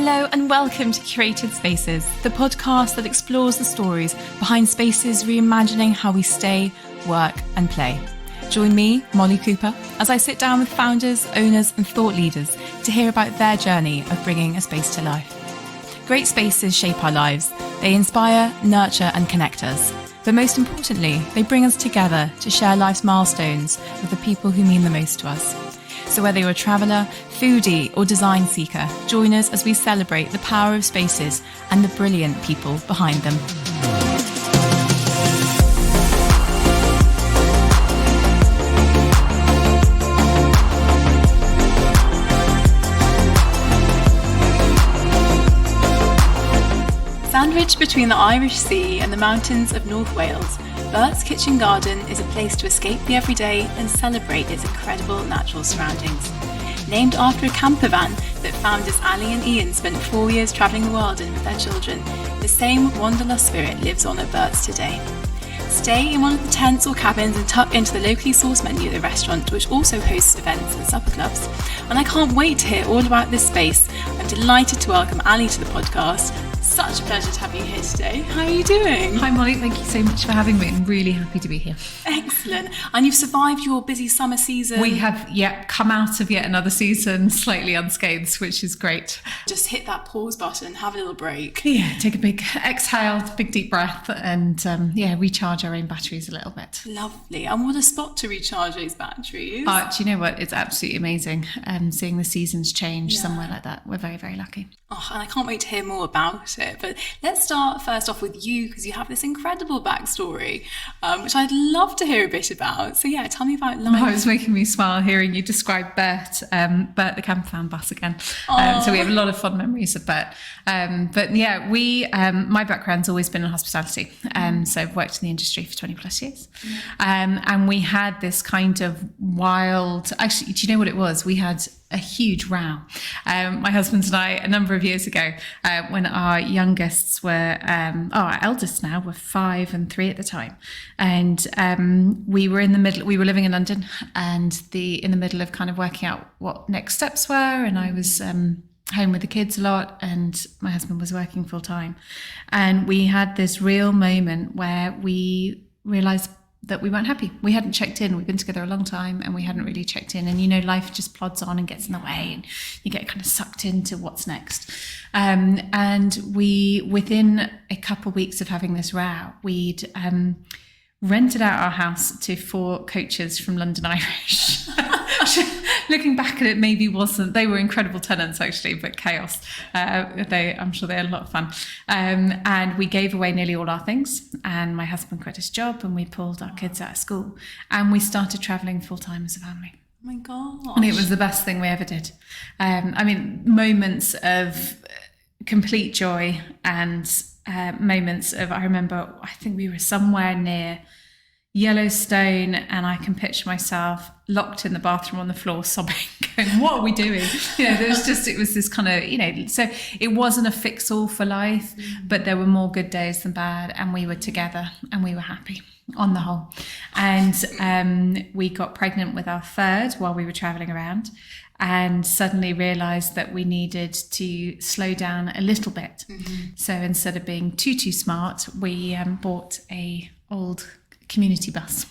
Hello and welcome to Curated Spaces, the podcast that explores the stories behind spaces reimagining how we stay, work and play. Join me, Molly Cooper, as I sit down with founders, owners and thought leaders to hear about their journey of bringing a space to life. Great spaces shape our lives. They inspire, nurture and connect us. But most importantly, they bring us together to share life's milestones with the people who mean the most to us. So whether you're a traveller, foodie or design seeker, join us as we celebrate the power of spaces and the brilliant people behind them. Sandwiched between the Irish Sea and the mountains of North Wales, Bert's Kitchen Garden is a place to escape the everyday and celebrate its incredible natural surroundings. Named after a campervan that founders Ali and Ian spent 4 years travelling the world in with their children, the same wanderlust spirit lives on at Bert's today. Stay in one of the tents or cabins and tuck into the locally sourced menu of the restaurant, which also hosts events and supper clubs. And I can't wait to hear all about this space. I'm delighted to welcome Ali to the podcast. Such a pleasure to have you here today. How are you doing? Hi Molly, thank you so much for having me. I'm really happy to be here. Excellent. And you've survived your busy summer season. We have come out of yet another season slightly unscathed, which is great. Just hit that pause button, have a little break. Yeah, take a big exhale, big deep breath and recharge our own batteries a little bit. Lovely. And what a spot to recharge those batteries. Do you know what? It's absolutely amazing seeing the seasons change somewhere like that. We're very, very lucky. Oh, and I can't wait to hear more about it. But let's start first off with you, because you have this incredible backstory, which I'd love to hear a bit about. So yeah, tell me about life. Oh, it's making me smile hearing you describe Bert the campervan bus again. So we have a lot of fond memories of Bert. But yeah, my background's always been in hospitality. So I've worked in the industry for 20 plus years. And we had this kind of wild, actually, do you know what it was? We had a huge row. My husband and I, a number of years ago, when our youngest were, our eldest now were 5 and 3 at the time. And we were living in London and in the middle of kind of working out what next steps were. And I was home with the kids a lot and my husband was working full time. And we had this real moment where we realised that we weren't happy. We hadn't checked in. We've been together a long time and we hadn't really checked in. And, life just plods on and gets in the way and you get kind of sucked into what's next. And we, within a couple of weeks of having this row, we'd rented out our house to 4 coaches from London Irish. Looking back at it, maybe wasn't. They were incredible tenants, actually, but chaos. I'm sure they had a lot of fun. And we gave away nearly all our things. And my husband quit his job, and we pulled our kids out of school, and we started traveling full time as a family. Oh my God! And it was the best thing we ever did. Moments of complete joy and moments of. I remember. I think we were somewhere near Yellowstone, and I can picture myself locked in the bathroom on the floor sobbing, going, what are we doing? It was this kind of, so it wasn't a fix-all for life, but there were more good days than bad, and we were together and we were happy on the whole. And we got pregnant with our 3rd while we were traveling around, and suddenly realised that we needed to slow down a little bit. Mm-hmm. So instead of being too smart, we bought a old community bus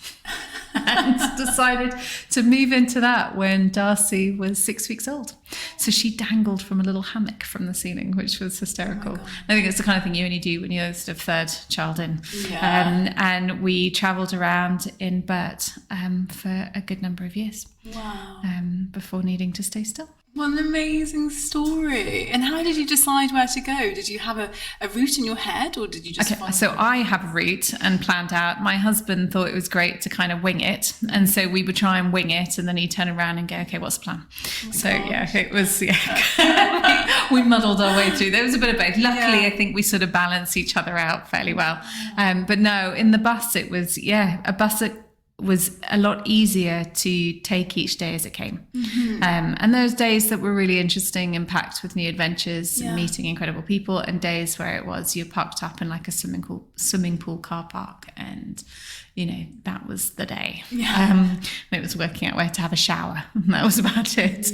and decided to move into that when Darcy was 6 weeks old. So she dangled from a little hammock from the ceiling, which was hysterical. Oh, I think it's the kind of thing you only do when you're sort of 3rd child in. Yeah. And we travelled around in Bert for a good number of years. Wow. Before needing to stay still. What an amazing story. And how did you decide where to go? Did you have a route in your head, or did you just So I have a route and planned out. My husband thought it was great to kind of wing it. And so we would try and wing it, and then he'd turn around and go, okay, what's the plan? It was, we muddled our way through. There was a bit of both. Luckily, I think we sort of balanced each other out fairly well. But no, in the bus, it was, a bus that was a lot easier to take each day as it came. Mm-hmm. And those days that were really interesting and packed with new adventures and meeting incredible people, and days where it was you're parked up in like a swimming pool car park and that was the day. It was working out where to have a shower. And that was about it.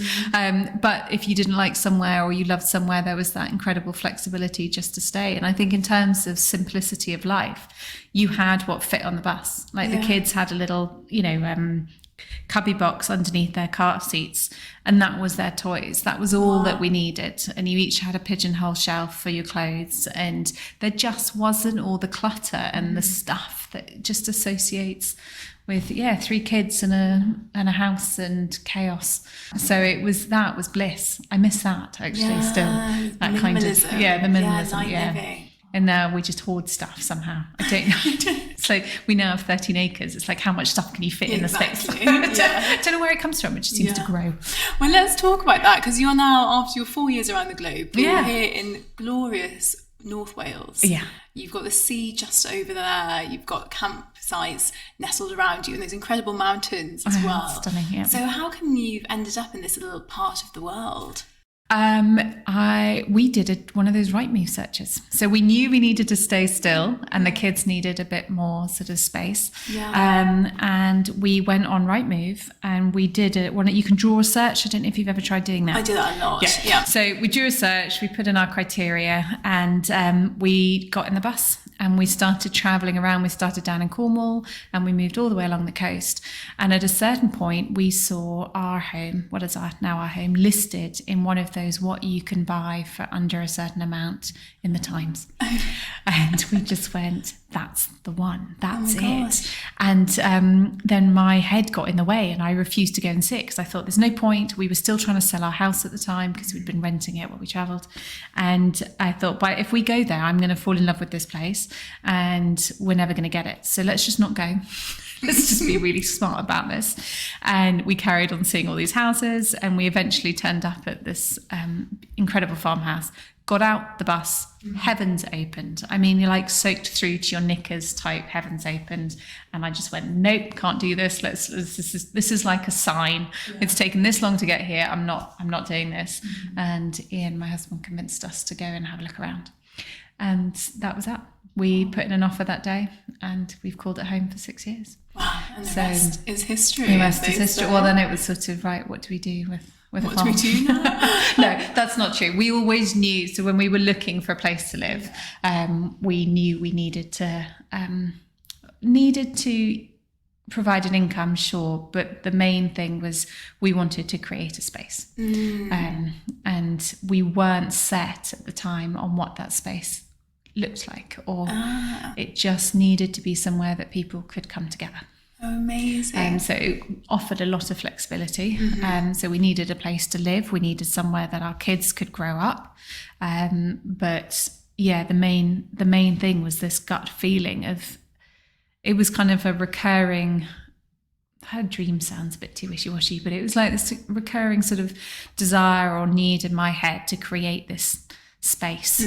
But if you didn't like somewhere or you loved somewhere, there was that incredible flexibility just to stay. And I think in terms of simplicity of life, you had what fit on the bus. Like the kids had a little, cubby box underneath their car seats, and that was their toys. That was all that we needed. And you each had a pigeonhole shelf for your clothes, and there just wasn't all the clutter and the stuff that just associates with 3 kids and a house and chaos. So that was bliss. I miss that actually still. That kind of the minimalism. Living. And now we just hoard stuff somehow. I don't know. It's like we now have 13 acres. It's like, how much stuff can you fit in the space? I don't know where it comes from. It just seems to grow. Well, let's talk about that, because you're now, after your 4 years around the globe, you're here in glorious North Wales. Yeah. You've got the sea just over there. You've got campsites nestled around you and those incredible mountains as well. Stunning, yeah. So how come you've ended up in this little part of the world? We did one of those right move searches. So we knew we needed to stay still and the kids needed a bit more sort of space. And we went on right move and we did you can draw a search. I don't know if you've ever tried doing that. I do that a lot. Yeah. So we drew a search, we put in our criteria, and we got in the bus and we started traveling around. We started down in Cornwall and we moved all the way along the coast. And at a certain point, we saw our home, what is now our home, listed in one of those what you can buy for under a certain amount in the Times. And we just went, that's the one, that's it. And then my head got in the way and I refused to go and sit because I thought there's no point. We were still trying to sell our house at the time because we'd been renting it while we travelled. And I thought, but if we go there, I'm going to fall in love with this place and we're never going to get it. So let's just not go. Let's just be really smart about this. And we carried on seeing all these houses and we eventually turned up at this incredible farmhouse, got out the bus, heavens opened. I mean, you're like soaked through to your knickers type, heavens opened. And I just went, nope, can't do this. This is like a sign. Yeah. It's taken this long to get here. I'm not doing this. And Ian, my husband, convinced us to go and have a look around. And that was that. We put in an offer that day and we've called it home for 6 years. Wow, and the rest is history. The rest is history. Well, then it was sort of, right, what do we do with a farm? What do we do now? No, that's not true. We always knew, so when we were looking for a place to live, we knew we needed to provide an income, sure, but the main thing was we wanted to create a space. And we weren't set at the time on what that space looked like, or it just needed to be somewhere that people could come together. Amazing. So it offered a lot of flexibility. So we needed a place to live. We needed somewhere that our kids could grow up. But yeah, the main thing was this gut feeling of, it was kind of a recurring, her dream sounds a bit too wishy-washy, but it was like this recurring sort of desire or need in my head to create this space.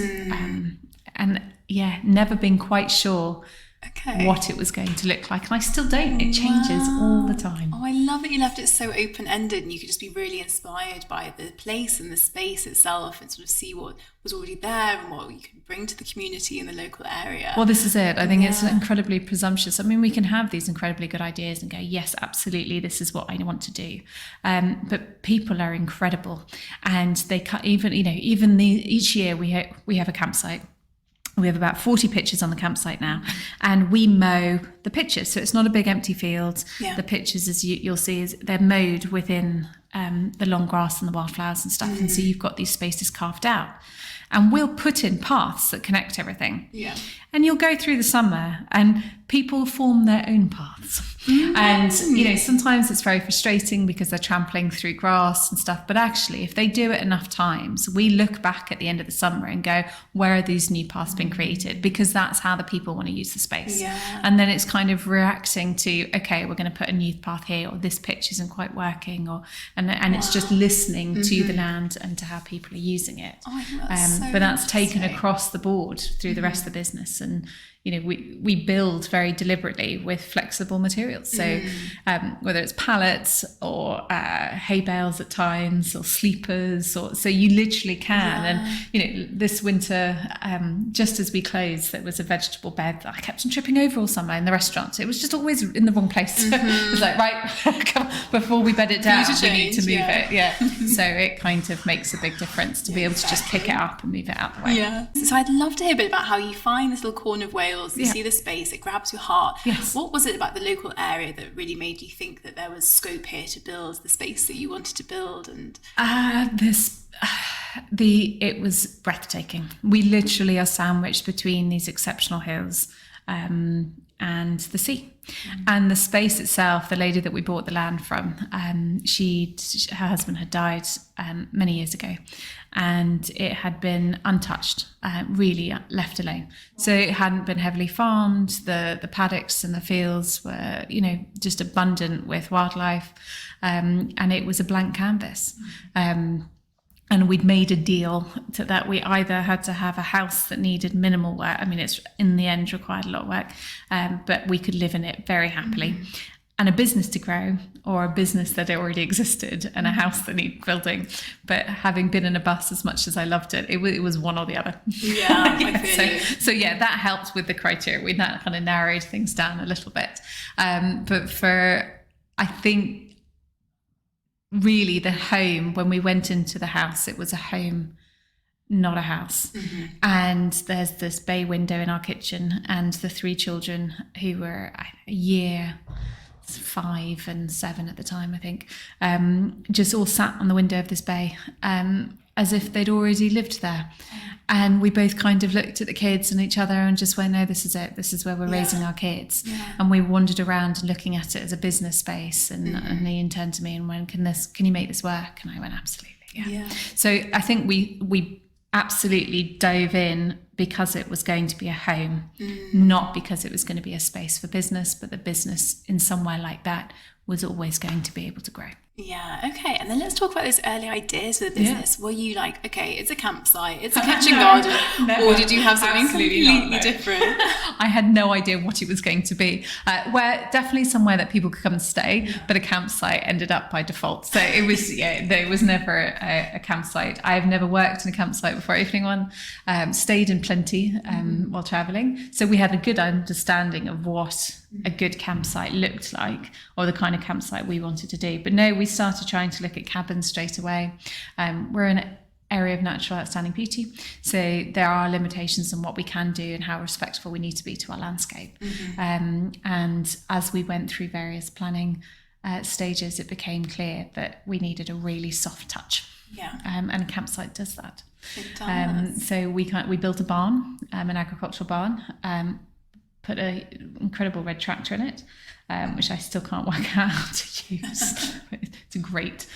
And yeah, never been quite sure what it was going to look like. And I still don't. It changes all the time. Oh, I love that you left it so open-ended and you could just be really inspired by the place and the space itself and sort of see what was already there and what you could bring to the community in the local area. Well, this is it. I think it's incredibly presumptuous. I mean, we can have these incredibly good ideas and go, yes, absolutely, this is what I want to do. But people are incredible. And they each year we have a campsite. We have about 40 pitches on the campsite now, and we mow the pitches. So it's not a big empty field. The pitches, as you'll see, they're mowed within the long grass and the wildflowers and stuff. And so you've got these spaces carved out. And we'll put in paths that connect everything. And you'll go through the summer and people form their own paths. And, sometimes it's very frustrating because they're trampling through grass and stuff. But actually, if they do it enough times, we look back at the end of the summer and go, where are these new paths being created? Because that's how the people want to use the space. And then it's kind of reacting to, okay, we're going to put a new path here, or this pitch isn't quite working, and it's just listening to the land and to how people are using it. But that's taken across the board through the rest of the business. And we build very deliberately with flexible materials. So whether it's pallets or hay bales at times, or sleepers, so you literally can. And this winter, just as we closed, there was a vegetable bed that I kept on tripping over all summer in the restaurant. It was just always in the wrong place. It was like, right, come on, before we bed it down, we need to move it. So it kind of makes a big difference to be able to just pick it up and move it out the way. So I'd love to hear a bit about how you find this little corner of Wales. You see the space, it grabs your heart. What was it about the local area that really made you think that there was scope here to build the space that you wanted to build? And it was breathtaking. We literally are sandwiched between these exceptional hills and the sea. And the space itself, the lady that we bought the land from, her husband had died many years ago, and it had been untouched, really left alone. So it hadn't been heavily farmed. The paddocks and the fields were, just abundant with wildlife, and it was a blank canvas. And we'd made a deal that we either had to have a house that needed minimal work. I mean, it's in the end required a lot of work, but we could live in it very happily. And a business to grow, or a business that already existed, and a house that needed building. But having been in a bus as much as I loved it, it was one or the other. So that helped with the criteria. That kind of narrowed things down a little bit. But I think, really the home, when we went into the house, it was a home, not a house. And there's this bay window in our kitchen, and the 3 children, who were a year, 5 and 7 at the time, I think, just all sat on the window of this bay, as if they'd already lived there. And we both kind of looked at the kids and each other and just went, no, this is it. This is where we're raising our kids. And we wandered around looking at it as a business space. And Ian turned to me and went, can you make this work? And I went, absolutely. So I think we absolutely dove in because it was going to be a home, not because it was going to be a space for business, but the business in somewhere like that was always going to be able to grow. Okay. And then let's talk about those early ideas for the business. Were you like, okay, it's a campsite, it's a kitchen garden, or did you have something completely different? I had no idea what it was going to be. Where definitely somewhere that people could come and stay, but a campsite ended up by default. So it was, there was never a campsite. I've never worked in a campsite before opening one. Stayed in plenty while traveling. So we had a good understanding of what a good campsite looked like, or the kind of campsite we wanted to do. But no, we started trying to look at cabins straight away. We're in an area of natural outstanding beauty, so there are limitations on what we can do and how respectful we need to be to our landscape. And as we went through various planning stages, it became clear that we needed a really soft touch. And a campsite does that. It does. So we built a barn, an agricultural barn, put an incredible red tractor in it, which I still can't work out how to use. It's great.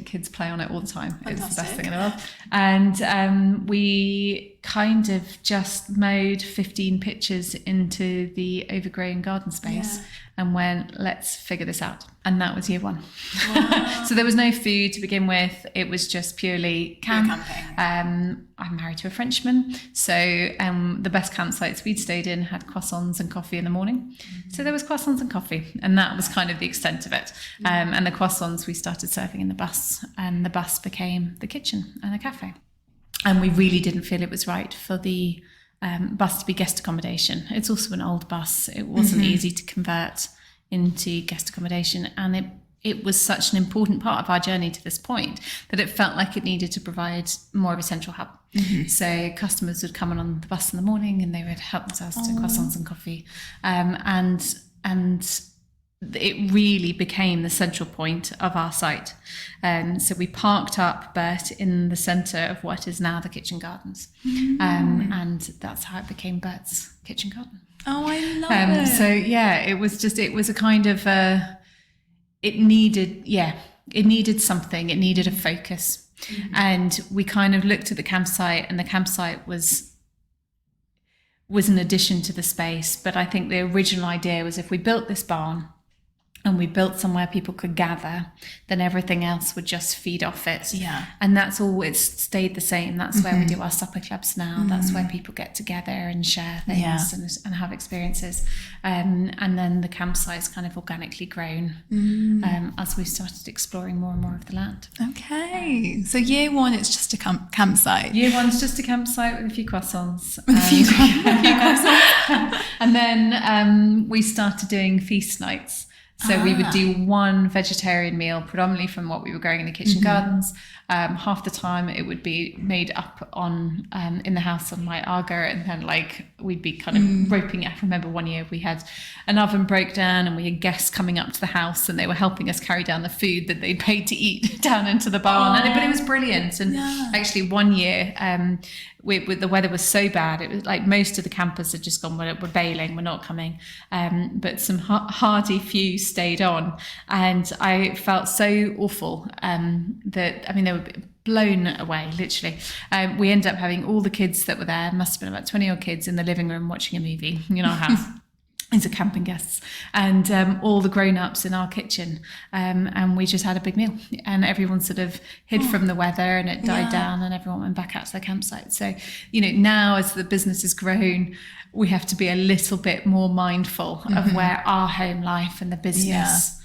Kids play on it all the time. Fantastic. It's the best thing in the world. And we kind of just mowed 15 pitches into the overgrown garden space and went, let's figure this out. And that was year 1. Wow. So there was no food to begin with. It was just purely camping. I'm married to a Frenchman, so the best campsites we'd stayed in had croissants and coffee in the morning. So there was croissants and coffee, and that was kind of the extent of it. And the croissants we started serving in the bus, and the bus became the kitchen and a cafe. And we really didn't feel it was right for the bus to be guest accommodation. It's also an old bus. It wasn't easy to convert into guest accommodation, and it was such an important part of our journey to this point that it felt like it needed to provide more of a central hub. So customers would come on the bus in the morning and they would help themselves to croissants and coffee, and it really became the central point of our site. So we parked up Bert in the centre of what is now the kitchen gardens, and that's how it became Bert's Kitchen Garden. Oh, I love it. So it was a kind of it needed something. It needed a focus. And we kind of looked at the campsite, and the campsite was an addition to the space. But I think the original idea was, if we built this barn and we built somewhere people could gather, then everything else would just feed off it. Yeah. And that's all, it's stayed the same. That's where we do our supper clubs now. That's where people get together and share things and have experiences. And then the campsite's kind of organically grown as we started exploring more and more of the land. Okay. So year one, it's just a campsite. Year one's just a campsite with a few croissants. With a few croissants. And then we started doing feast nights. So we would do one vegetarian meal, predominantly from what we were growing in the kitchen gardens. Half the time it would be made up on in the house on my Arga, and then like we'd be kind of roping it. I remember one year we had an oven break down and we had guests coming up to the house and they were helping us carry down the food that they'd paid to eat down into the barn. But it was brilliant. And actually one year with the weather was so bad, it was like most of the campers had just gone, we're bailing, we're not coming. But some hardy few stayed on, and I felt so awful that, I mean, they were blown away, literally. We ended up having all the kids that were there, must have been about 20 odd kids in the living room watching a movie in our house. These are camping guests, and all the grown-ups in our kitchen, and we just had a big meal, and everyone sort of hid from the weather, and it died down, and everyone went back out to their campsite. So, now as the business has grown, we have to be a little bit more mindful of where our home life and the business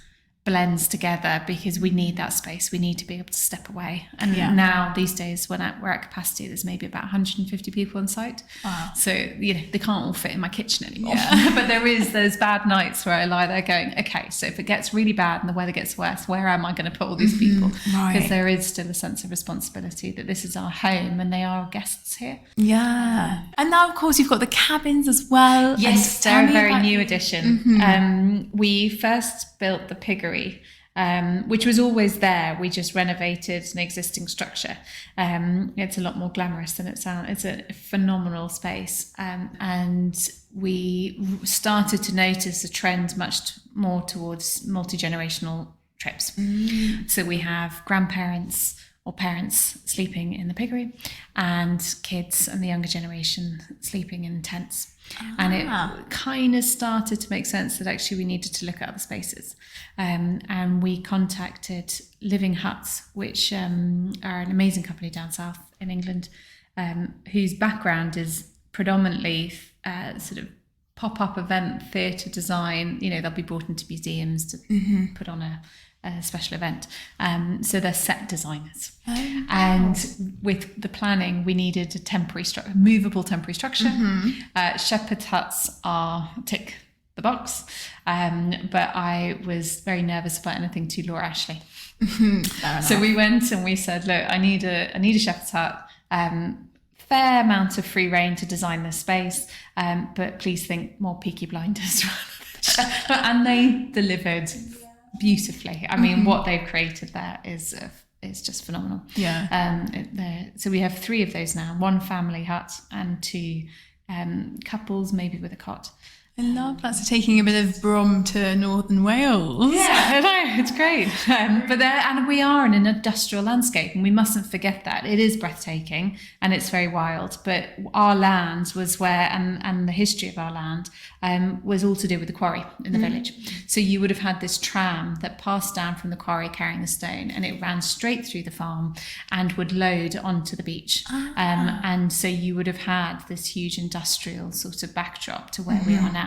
blends together, because we need that space. We need to be able to step away. And now these days, when we're at capacity, there's maybe about 150 people on site. Wow. So, they can't all fit in my kitchen anymore. But there is those bad nights where I lie there going, okay, so if it gets really bad and the weather gets worse, where am I going to put all these people? Because there is still a sense of responsibility that this is our home and they are our guests here. Yeah. And now, of course, you've got the cabins as well. Yes, they're a very new addition. We first built the piggery, which was always there. We just renovated an existing structure. It's a lot more glamorous than it sounds. It's a phenomenal space. And we started to notice a trend much more towards multi-generational trips. So we have grandparents or parents sleeping in the piggery, and kids and the younger generation sleeping in tents. And it kind of started to make sense that actually we needed to look at other spaces. And we contacted Living Huts, which are an amazing company down south in England, whose background is predominantly sort of pop-up event theatre design. They'll be brought into museums to put on a special event. So they're set designers. And with the planning, we needed a movable temporary structure. Shepherd's huts are tick the box. But I was very nervous about anything too Laura Ashley. So we went and we said, look, I need a shepherd's hut. Fair amount of free reign to design this space, but please think more Peaky Blinders. And they delivered beautifully. I mean, what they've created there is just phenomenal. So we have 3 of those now, 1 family hut and 2 couples, maybe with a cot. I love that. So taking a bit of Brom to Northern Wales. Yeah, I know, it's great. And we are in an industrial landscape, and we mustn't forget that. It is breathtaking and it's very wild, but our land was where, and the history of our land was all to do with the quarry in the village. So you would have had this tram that passed down from the quarry carrying the stone, and it ran straight through the farm and would load onto the beach. And so you would have had this huge industrial sort of backdrop to where we are now.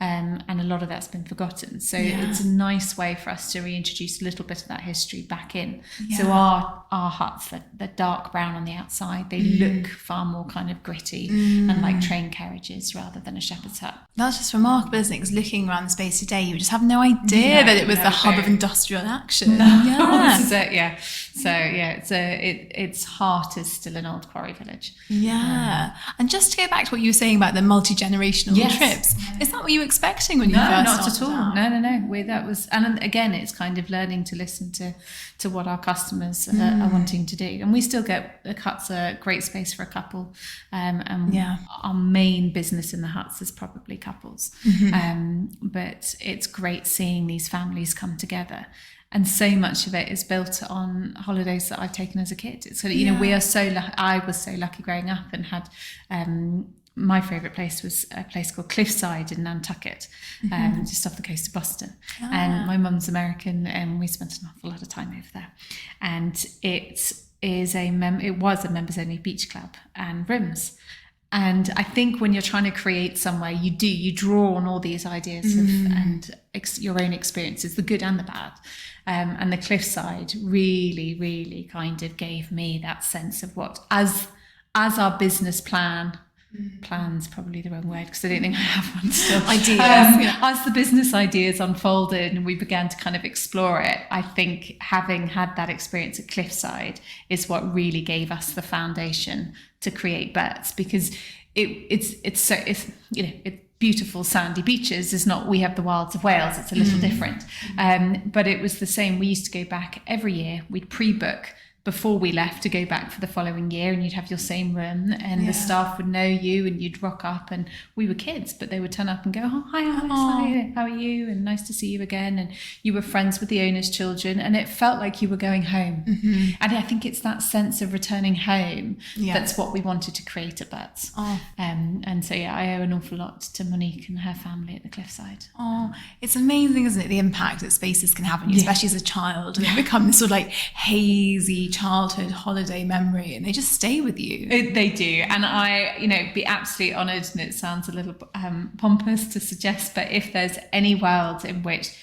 And a lot of that's been forgotten. So it's a nice way for us to reintroduce a little bit of that history back in. So our huts, they're dark brown on the outside. They look far more kind of gritty and like train carriages rather than a shepherd's hut. That's just remarkable, isn't it? Because looking around the space today, you would just have no idea that it was the hub of industrial action. This is it, So its heart is still an old quarry village. And just to go back to what you were saying about the multi-generational trips, is that what you were expecting when you first started out? No. That was, and again, it's kind of learning to listen to what our customers are wanting to do. And we still get the huts a great space for a couple. Our main business in the huts is probably couples. But it's great seeing these families come together. And so much of it is built on holidays that I've taken as a kid. So, we are I was so lucky growing up and had my favourite place was a place called Cliffside in Nantucket, just off the coast of Boston. And my mum's American, and we spent an awful lot of time over there. And it was a members only beach club and rooms. And I think when you're trying to create somewhere, you draw on all these ideas your own experiences, the good and the bad. And the Cliffside really, really kind of gave me that sense of what, as our business plan's probably the wrong word because I don't think I have one still. Ideas. As the business ideas unfolded and we began to kind of explore it, I think having had that experience at Cliffside is what really gave us the foundation to create Bert's, because it's beautiful sandy beaches. It's not, we have the wilds of Wales, it's a little different. But it was the same. We used to go back every year. We'd pre-book before we left to go back for the following year, and you'd have your same room, and the staff would know you, and you'd rock up, and we were kids, but they would turn up and go, "Oh, hi Alice, how are you? And nice to see you again." And you were friends with the owner's children, and it felt like you were going home. And I think it's that sense of returning home that's what we wanted to create at Bert's. And so I owe an awful lot to Monique and her family at the Cliffside. It's amazing, isn't it, the impact that spaces can have on you, especially as a child, and they become this sort of like hazy childhood holiday memory, and they just stay with you. They do, and I, be absolutely honoured, and it sounds a little pompous to suggest, but if there's any world in which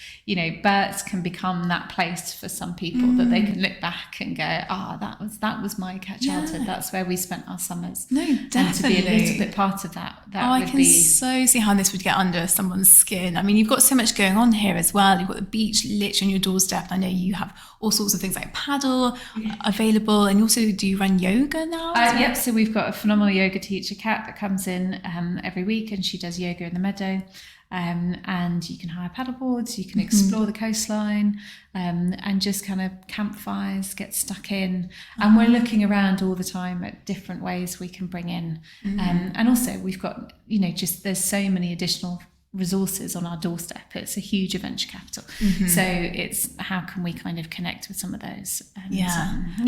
Bert's can become that place for some people that they can look back and go, that was my childhood. That's where we spent our summers. No, definitely. And to be a little bit part of that I can so see how this would get under someone's skin. I mean, you've got so much going on here as well. You've got the beach literally on your doorstep. I know you have all sorts of things like paddle available, and you also do run yoga now? Yep, so we've got a phenomenal yoga teacher, Kat, that comes in every week, and she does yoga in the meadow. And you can hire paddleboards, you can explore the coastline, and just kind of campfires, get stuck in. And we're looking around all the time at different ways we can bring in. And also we've got, there's so many additional resources on our doorstep. It's a huge adventure capital. So it's how can we kind of connect with some of those? And,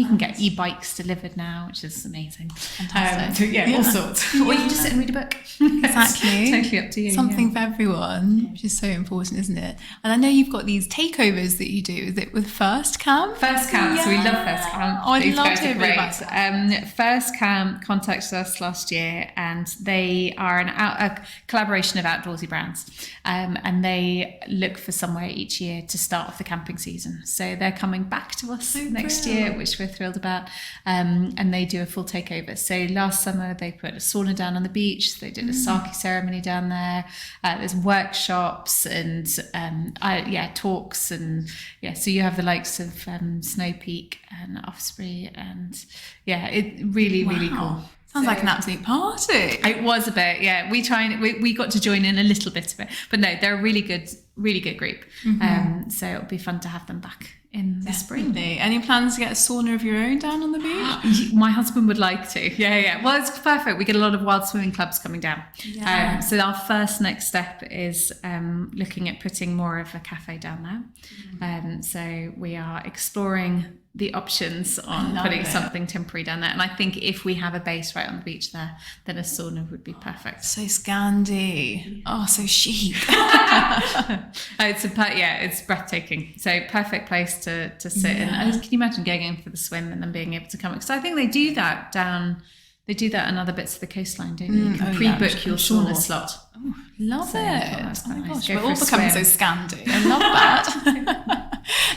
you can get e-bikes delivered now, which is amazing. Fantastic. All sorts. Or you can just sit and read a book. Exactly. It's totally up to you. Something for everyone, which is so important, isn't it? And I know you've got these takeovers that you do. Is it with First Camp? First Camp. So we love First Camp. I'd love to hear about that. First Camp contacted us last year, and they are a collaboration of outdoorsy brands. And they look for somewhere each year to start off the camping season. So they're coming back to us next year, which we're thrilled about. And they do a full takeover. So last summer they put a sauna down on the beach. They did a sake ceremony down there. There's workshops and talks, and so you have the likes of Snow Peak and Offspring, and it really cool. Sounds like an absolute party. It was a bit, we got to join in a little bit of it, but no, they're a really good group. So it'll be fun to have them back in the spring. Any plans to get a sauna of your own down on the beach? My husband would like to. Well, it's perfect. We get a lot of wild swimming clubs coming down. So our first next step is looking at putting more of a cafe down there. So we are exploring the options on putting something temporary down there, and I think if we have a base right on the beach there, then a sauna would be perfect. So Scandi, so chic. It's breathtaking. So perfect place to sit in. And can you imagine going in for the swim and then being able to come? Because I think they do that down. They do that on other bits of the coastline, don't you? You can pre-book your sauna slot. Oh, love it. That's oh my nice. gosh, we're all becoming so Scandi. I love that.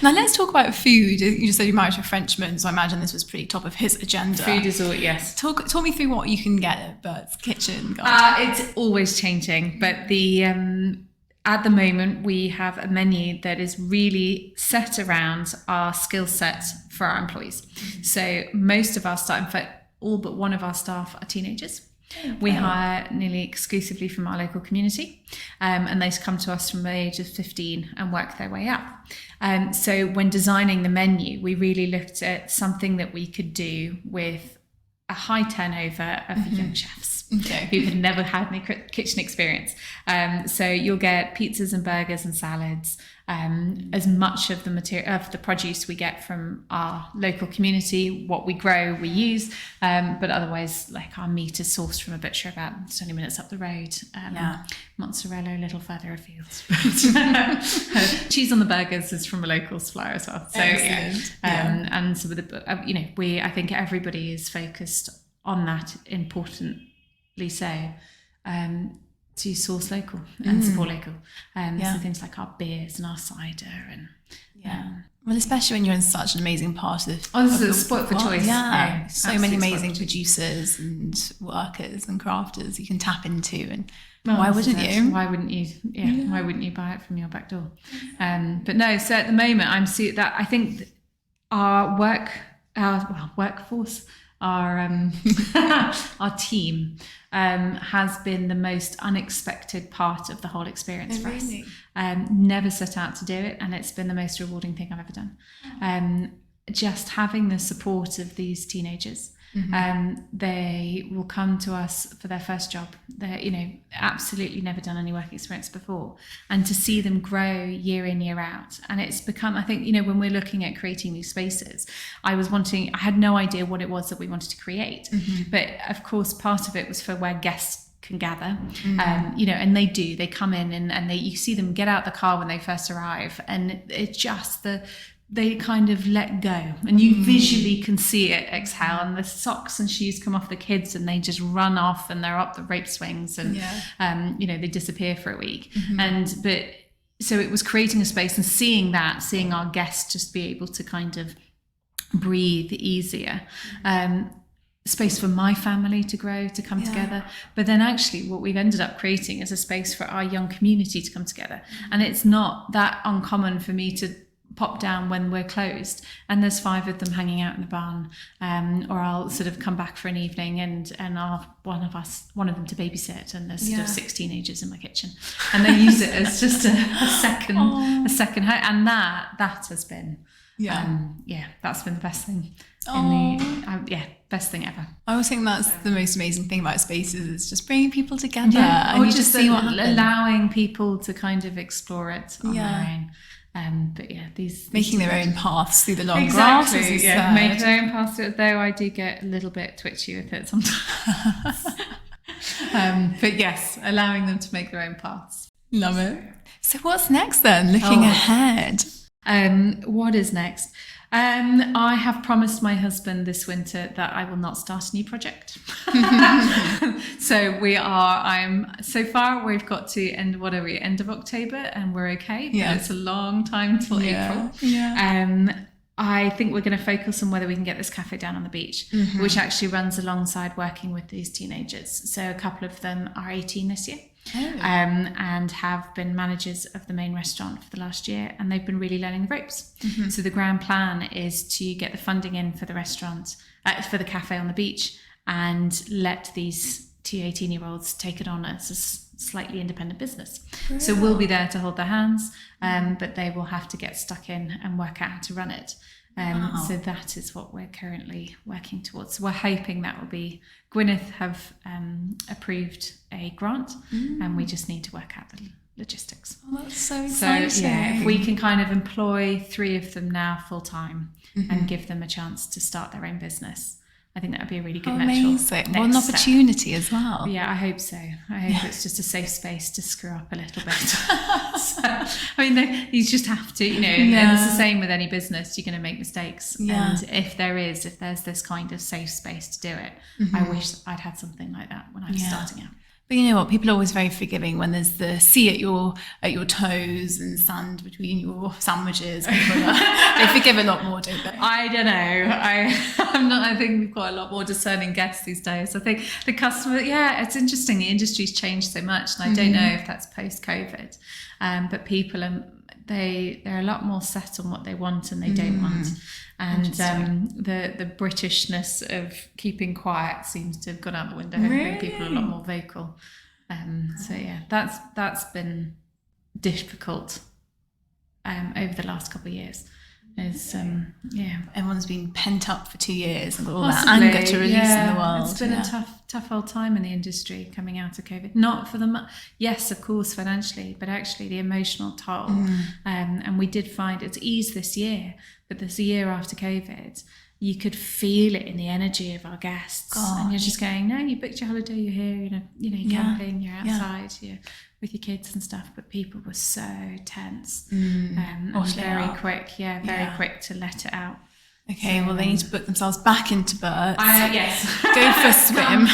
Now let's talk about food. You just said you're married to a Frenchman, so I imagine this was pretty top of his agenda. Food is all, yes. Talk me through what you can get at Bert's Kitchen. It's always changing, but at the moment we have a menu that is really set around our skill set for our employees. So most of our staff, in fact, all but one of our staff are teenagers. We hire nearly exclusively from our local community, and they come to us from the age of 15 and work their way up. So when designing the menu, we really looked at something that we could do with a high turnover of young chefs who had never had any kitchen experience. So you'll get pizzas and burgers and salads, as much of the material of the produce we get from our local community. What we grow, we use, but otherwise, like, our meat is sourced from a butcher about 20 minutes up the road. Mozzarella a little further afield. Cheese on the burgers is from a local supplier as well. So and so with the I think everybody is focused on that, importantly so. To source local and support local. So things like our beers and our cider and well, especially when you're in such an amazing part of this is a spot for choice. So many amazing producers and workers and crafters you can tap into, and why wouldn't you? Why wouldn't you buy it from your back door? But no, so at the moment I'm seeing that I think our workforce, our team has been the most unexpected part of the whole experience for us. Never set out to do it, and it's been the most rewarding thing I've ever done. Just having the support of these teenagers. They will come to us for their first job. They're, absolutely never done any work experience before, and to see them grow year in, year out. And it's become, I think, when we're looking at creating these spaces, I had no idea what it was that we wanted to create. But of course, part of it was for where guests can gather, and they come in and you see them get out the car when they first arrive, and it's just they kind of let go, and you visually can see it exhale, and the socks and shoes come off the kids and they just run off and they're up the rope swings and they disappear for a week. So it was creating a space and seeing our guests just be able to kind of breathe easier. Space for my family to grow, to come together. But then actually what we've ended up creating is a space for our young community to come together. And it's not that uncommon for me to pop down when we're closed and there's 5 of them hanging out in the barn, or I'll sort of come back for an evening and I'll one of them to babysit, and there's sort of 6 teenagers in my kitchen, and they use it as just a second home, and that has been that's been the best thing best thing ever. I always think that's the most amazing thing about spaces, is just bringing people together, and you just see what happens. Allowing people to kind of explore it on their own. These making their own paths through the long grass. Make their own paths, though I do get a little bit twitchy with it sometimes. But yes, allowing them to make their own paths. Love it. So what's next then? Looking ahead. What is next? I have promised my husband this winter that I will not start a new project. So so far we've got to end of October, and we're okay, but it's a long time till April. I think we're going to focus on whether we can get this cafe down on the beach, which actually runs alongside working with these teenagers. So a couple of them are 18 this year. And have been managers of the main restaurant for the last year, and they've been really learning the ropes. So the grand plan is to get the funding in for the restaurant, for the cafe on the beach, and let these 2 18-year-olds take it on as a slightly independent business. Brilliant. So we'll be there to hold their hands, but they will have to get stuck in and work out how to run it. So that is what we're currently working towards. So we're hoping that will be, Gwyneth have approved a grant, and we just need to work out the logistics. Oh, that's so exciting. So if we can kind of employ 3 of them now full time and give them a chance to start their own business, I think that would be a really good next an opportunity as well. Yeah, I hope so. I hope it's just a safe space to screw up a little bit. You just have to, and it's the same with any business. You're going to make mistakes. And if there's this kind of safe space to do it, I wish I'd had something like that when I was starting out. But you know what? People are always very forgiving when there's the sea at your toes and sand between your sandwiches. They forgive a lot more, don't they? I don't know. I think we've got a lot more discerning guests these days. I think the customer, it's interesting. The industry's changed so much, and I don't know if that's post-COVID. But people they're a lot more set on what they want and they don't want. And the Britishness of keeping quiet seems to have gone out the window. Really? I think people are a lot more vocal. That's been difficult over the last couple of years. It's Everyone's been pent up for 2 years and got all that anger to release in the world. It's been a tough old time in the industry coming out of COVID. Not for the yes, of course, financially, but actually the emotional toll. And we did find it's eased this year, but this year after COVID, you could feel it in the energy of our guests. And you're just going, no, you booked your holiday, you're here, you're camping, you're outside, you're with your kids and stuff, but people were so tense and very quick quick to let it out. Okay, well, they need to book themselves back into Bert. Yes. Go for a swim.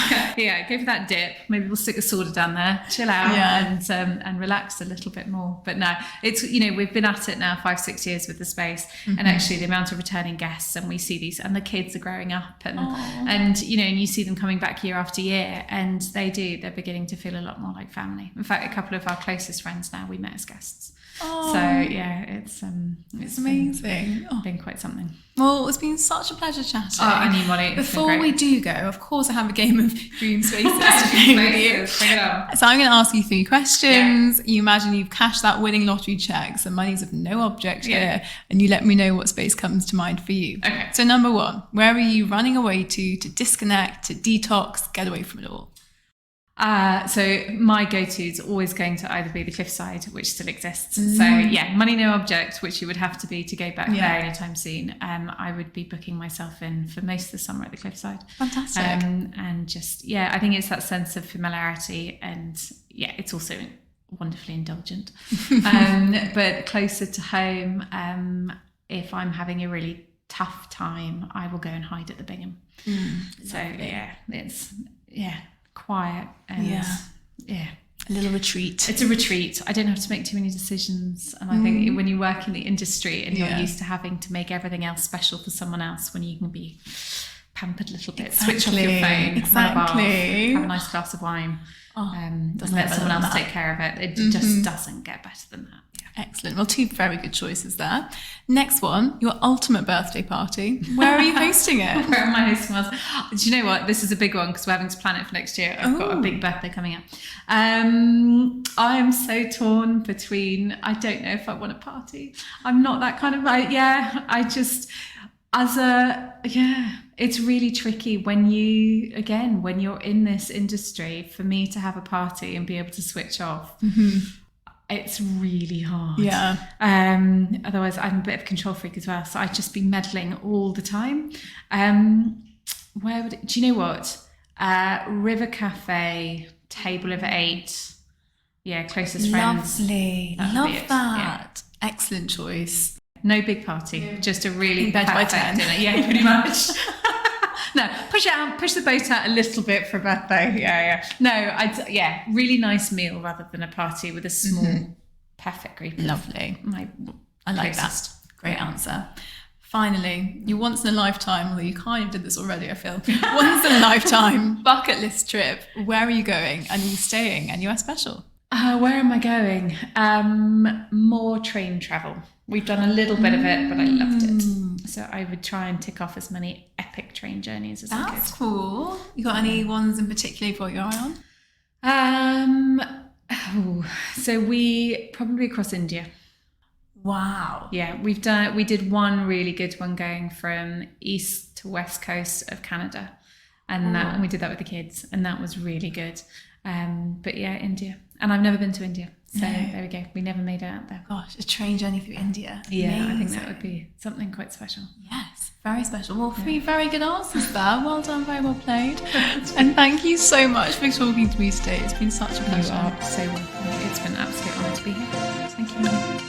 Go for that dip. Maybe we'll stick a soda down there, chill out and relax a little bit more. But no, it's, we've been at it now 5-6 years with the space, and actually the amount of returning guests, and we see these, and the kids are growing up and you see them coming back year after year, and they're beginning to feel a lot more like family. In fact, a couple of our closest friends now we met as guests. So it's amazing. Been quite something. Well, it's been such a pleasure chatting. And you, Molly. Before we do go, of course, I have a game of dream spaces to play with you. Bring it on. So I'm going to ask you 3 questions. You imagine you've cashed that winning lottery check, so money's of no object here, and you let me know what space comes to mind for you. Okay. So number 1, where are you running away to disconnect, to detox, get away from it all? So my go-to is always going to either be the cliffside, which still exists. So money no object, which you would have to be to go back there anytime soon. I would be booking myself in for most of the summer at the cliffside. Fantastic. And just I think it's that sense of familiarity, and it's also wonderfully indulgent. But closer to home, if I'm having a really tough time, I will go and hide at the Bingham. So it's quiet and a little retreat. It's a retreat. I don't have to make too many decisions, and I think when you work in the industry and you're used to having to make everything else special for someone else, when you can be pampered a little bit, switch off your phone, run a bath, have a nice glass of wine, and let someone else take care of it. It just doesn't get better than that. Excellent. Well, 2 very good choices there. Next one, your ultimate birthday party. Where are you hosting it? Where am I hosting us? Do you know what? This is a big one because we're having to plan it for next year. I've got a big birthday coming up. I am so torn between, I don't know if I want a party. I'm not that kind of, it's really tricky when you're in this industry, for me to have a party and be able to switch off. It's really hard. Yeah. Otherwise, I'm a bit of a control freak as well, so I'd just be meddling all the time. Do you know what? River Cafe, table of 8. Yeah, closest friends. Lovely. Love that. Yeah. Excellent choice. No big party, just a really in bed by 10. dinner. Yeah, pretty much. No, push the boat out a little bit for a birthday. Yeah. No, really nice meal rather than a party with a small, perfect group. Lovely. I like that. Great answer. Finally, your once in a lifetime, although you kind of did this already, I feel. Once in a lifetime bucket list trip. Where are you going? And are you staying? And you are special. Where am I going? More train travel. We've done a little bit of it, but I loved it. So I would try and tick off as many epic train journeys as I could. That's cool. You got any ones in particular you've got your eye on? So we probably across India. Wow. Yeah, we did one really good one going from east to west coast of Canada, and we did that with the kids, and that was really good. But India, and I've never been to India. So there we go. We never made it out there. Gosh, a train journey through India. Yeah, amazing. I think that would be something quite special. Yes, very special. Well, 3 very good answers there. Well done, very well played. And thank you so much for talking to me today. It's been such a pleasure. You are so welcome. It's been an absolute honour to be here. Thank you, Molly.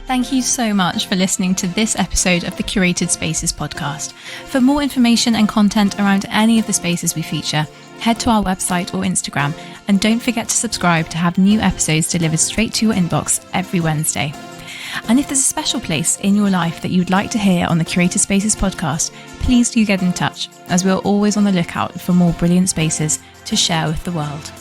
Thank you so much for listening to this episode of the Curated Spaces podcast. For more information and content around any of the spaces we feature, head to our website or Instagram, and don't forget to subscribe to have new episodes delivered straight to your inbox every Wednesday. And if there's a special place in your life that you'd like to hear on the Curated Spaces podcast, please do get in touch, as we're always on the lookout for more brilliant spaces to share with the world.